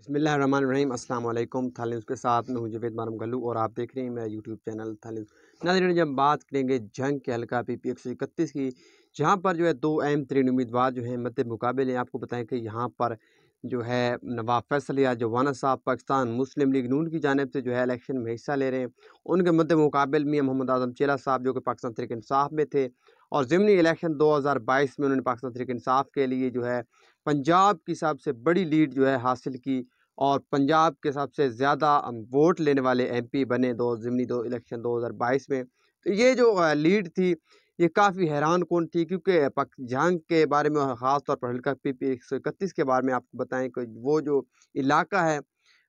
بسم اللہ الرحمن الرحیم۔ السلام علیکم۔ تھال نیوز کے ساتھ میں ہوں جاوید مارم گلو اور آپ دیکھ رہے ہیں میرا یوٹیوب چینل تھال نیوز۔ ناظرین، جب بات کریں گے جنگ کے حلقہ پی پی 131 کی، جہاں پر دو اہم ترین امیدوار ہیں مد مقابل ہیں۔ آپ کو بتائیں کہ یہاں پر نواب فیصل یا جوانا صاحب پاکستان مسلم لیگ نون کی جانب سے الیکشن میں حصہ لے رہے ہیں۔ ان کے مد مقابل میاں محمد اعظم چیلہ صاحب جو کہ پاکستان تحریک انصاف میں تھے، اور ضمنی الیکشن 2022 میں انہوں نے پاکستان تحریک انصاف کے لیے پنجاب کی سب سے بڑی لیڈ حاصل کی، اور پنجاب کے سب سے زیادہ ووٹ لینے والے ایم پی بنے ضمنی الیکشن 2022 میں۔ تو یہ جو لیڈ تھی یہ کافی حیران کن تھی، کیونکہ جنگ کے بارے میں خاص طور پر حلقہ پی پی 131 کے بارے میں آپ کو بتائیں کہ وہ جو علاقہ ہے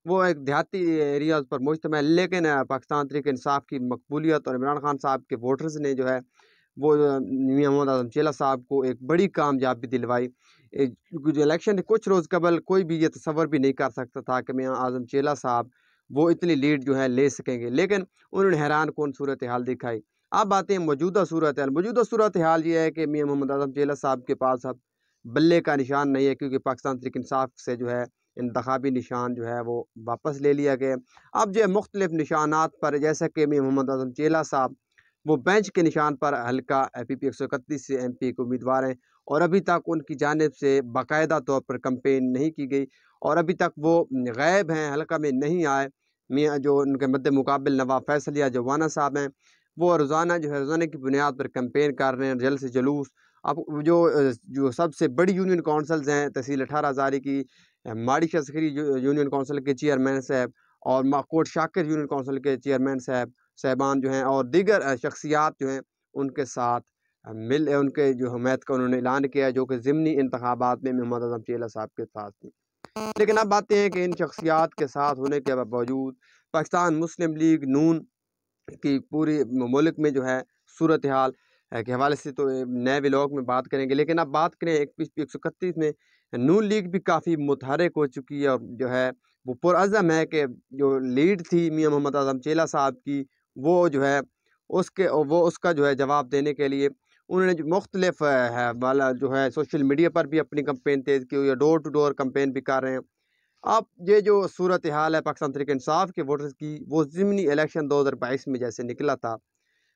وہ ایک دیہاتی ایریاز پر مشتمل ہے، لیکن پاکستان تحریک انصاف کی مقبولیت اور عمران خان صاحب کے ووٹرز نے وہ میاں محمد اعظم چیلہ صاحب کو ایک بڑی کامیابی دلوائی۔ جو الیکشن کچھ روز قبل کوئی بھی یہ تصور بھی نہیں کر سکتا تھا کہ میاں اعظم چیلہ صاحب وہ اتنی لیڈ لے سکیں گے، لیکن انہوں نے حیران کن صورتحال دکھائی۔ اب آتے ہیں موجودہ صورتحال۔ موجودہ صورتحال یہ ہے کہ میاں محمد اعظم چیلہ صاحب کے پاس اب بلے کا نشان نہیں ہے، کیونکہ پاکستان تحریک انصاف سے انتخابی نشان وہ واپس لے لیا گیا۔ اب مختلف نشانات پر، جیسا کہ میاں محمد اعظم چیلہ صاحب وہ بینچ کے نشان پر حلقہ پی پی 131 سے ایم پی کو امیدوار ہیں، اور ابھی تک ان کی جانب سے باقاعدہ طور پر کمپین نہیں کی گئی، اور ابھی تک وہ غائب ہیں، حلقہ میں نہیں آئے۔ جو ان کے مد مقابل نواب فیصل یا جوانا صاحب ہیں، وہ روزانہ روزانہ کی بنیاد پر کمپین کر رہے ہیں، جلد سے جلوس۔ اب جو سب سے بڑی یونین کونسلز ہیں تحصیل 18 ہزاری کی، ماڑی شاہ ذخیری یونین کونسل کے چیئرمین صاحب، اور کوٹ شاکر یونین کونسل کے چیئرمین صاحبان اور دیگر شخصیات ان کے ساتھ ان کے حمایت کا انہوں نے اعلان کیا، جو کہ ضمنی انتخابات میں محمد اعظم چیلہ صاحب کے ساتھ تھی۔ لیکن اب باتیں ہیں کہ ان شخصیات کے ساتھ ہونے کے باوجود پاکستان مسلم لیگ نون کی پوری ملک میں صورتحال کے حوالے سے تو نئے ولاگ میں بات کریں گے، لیکن اب بات کریں 131 میں نون لیگ بھی کافی متحرک ہو چکی ہے، اور وہ پرعزم ہے کہ جو لیڈ تھی میاں محمد اعظم چیلہ صاحب کی، وہ اس کا جواب دینے کے لیے انہوں نے مختلف سوشل میڈیا پر بھی اپنی کمپین تیز کی ہوئی ہے، ڈور ٹو ڈور کمپین بھی کر رہے ہیں۔ اب یہ جو صورتحال ہے پاکستان تحریک انصاف کے ووٹرز کی، وہ ضمنی الیکشن 2022 میں جیسے نکلا تھا،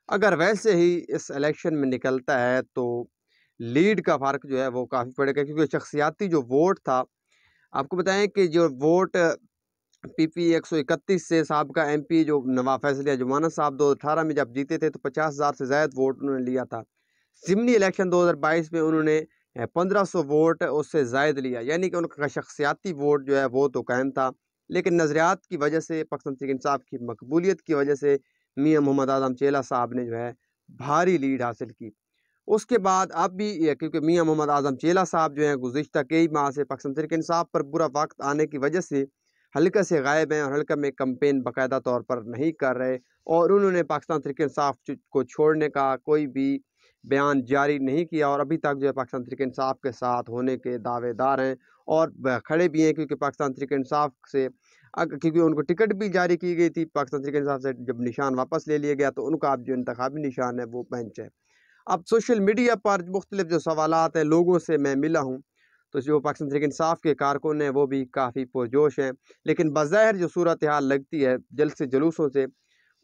اگر ویسے ہی اس الیکشن میں نکلتا ہے تو لیڈ کا فرق وہ کافی پڑے گا، کیونکہ شخصیاتی جو ووٹ تھا، آپ کو بتائیں کہ جو ووٹ پی پی 131 سے سابقہ ایم پی جو نواب فیصل یا جوانا صاحب 2018 میں جب جیتے تھے تو 50,000 سے زائد ووٹ انہوں نے لیا تھا۔ ضمنی الیکشن 2022 میں انہوں نے 1500 ووٹ اس سے زائد لیا، یعنی کہ ان کا شخصیاتی ووٹ وہ تو قائم تھا، لیکن نظریات کی وجہ سے، پاکستان تحریک انصاف کی مقبولیت کی وجہ سے میاں محمد اعظم چیلہ صاحب نے بھاری لیڈ حاصل کی۔ اس کے بعد اب بھی کیونکہ میاں محمد اعظم چیلہ صاحب گزشتہ کئی ماہ سے پاکستان تحریک انصاف پر برا وقت آنے کی وجہ سے حلقہ سے غائب ہیں، اور حلقہ میں کمپین باقاعدہ طور پر نہیں کر رہے، اور انہوں نے پاکستان تحریک انصاف کو چھوڑنے کا کوئی بھی بیان جاری نہیں کیا، اور ابھی تک پاکستان تحریک انصاف کے ساتھ ہونے کے دعوے دار ہیں، اور کھڑے بھی ہیں، کیونکہ پاکستان تحریک انصاف سے کیونکہ ان کو ٹکٹ بھی جاری کی گئی تھی، پاکستان تحریک انصاف سے جب نشان واپس لے لیا گیا تو ان کا اب انتخابی نشان ہے وہ بینچ ہے۔ اب سوشل میڈیا پر مختلف سوالات ہیں، لوگوں سے میں ملا ہوں تو جو پاکستان تحریک انصاف کے کارکن ہیں وہ بھی کافی پرجوش ہیں، لیکن بظاہر جو صورتحال لگتی ہے جلد سے جلوسوں سے،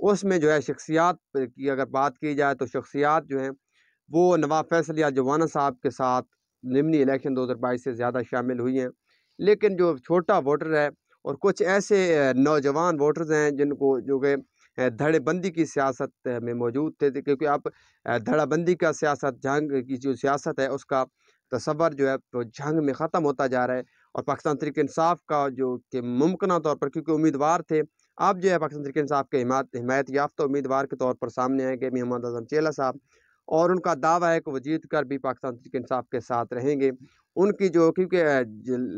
اس میں شخصیات کی اگر بات کی جائے تو شخصیات وہ نواب فیصل یا جوانا صاحب کے ساتھ ضمنی الیکشن 2022 سے زیادہ شامل ہوئی ہیں، لیکن جو چھوٹا ووٹر ہے اور کچھ ایسے نوجوان ووٹرز ہیں جن کو دھڑے بندی کی سیاست میں موجود تھے، کیونکہ اب دھڑا بندی کا سیاست، جنگ کی جو سیاست ہے اس کا تصور تو جنگ میں ختم ہوتا جا رہا ہے، اور پاکستان تحریک انصاف کا کہ ممکنہ طور پر کیونکہ امیدوار تھے، اب پاکستان تحریک انصاف کے حمایت یافتہ امیدوار کے طور پر سامنے آئے کہ محمد اعظم چیلہ صاحب، اور ان کا دعویٰ ہے کہ وہ جیت کر بھی پاکستان تحریک انصاف کے ساتھ رہیں گے۔ ان کی کیونکہ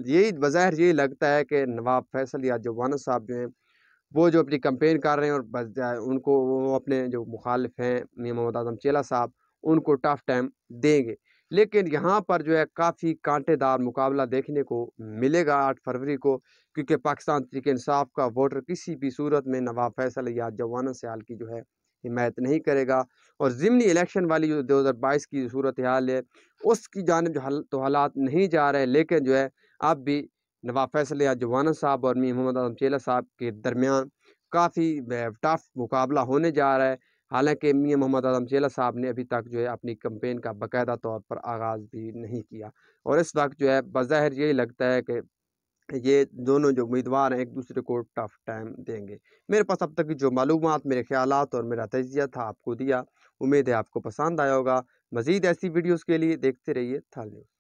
یہی بظاہر یہی لگتا ہے کہ نواب فیصل یا جوانا صاحب وہ اپنی کمپین کر رہے ہیں، اور ان کو وہ اپنے جو مخالف ہیں میاں محمد اعظم چیلہ صاحب ان کو ٹف ٹائم دیں گے، لیکن یہاں پر کافی کانٹے دار مقابلہ دیکھنے کو ملے گا 8 فروری کو، کیونکہ پاکستان تحریک انصاف کا ووٹر کسی بھی صورت میں نواب فیصل یا جوانا صاحب کی حمایت نہیں کرے گا، اور ضمنی الیکشن والی جو 2022 کی صورتحال ہے اس کی جانب تو حالات نہیں جا رہے، لیکن اب بھی نواب فیصل یا جوانا صاحب اور میاں محمد اعظم چیلہ صاحب کے درمیان کافی ٹف مقابلہ ہونے جا رہا ہے۔ حالانکہ میاں محمد اعظم چیلہ صاحب نے ابھی تک جو ہے اپنی کمپین کا باقاعدہ طور پر آغاز بھی نہیں کیا، اور اس وقت جو ہے بظاہر یہی لگتا ہے کہ یہ دونوں جو امیدوار ہیں ایک دوسرے کو ٹف ٹائم دیں گے۔ میرے پاس اب تک کی جو معلومات، میرے خیالات اور میرا تجزیہ تھا آپ کو دیا، امید ہے آپ کو پسند آیا ہوگا۔ مزید ایسی ویڈیوز کے لیے دیکھتے رہیے تھال نیوز۔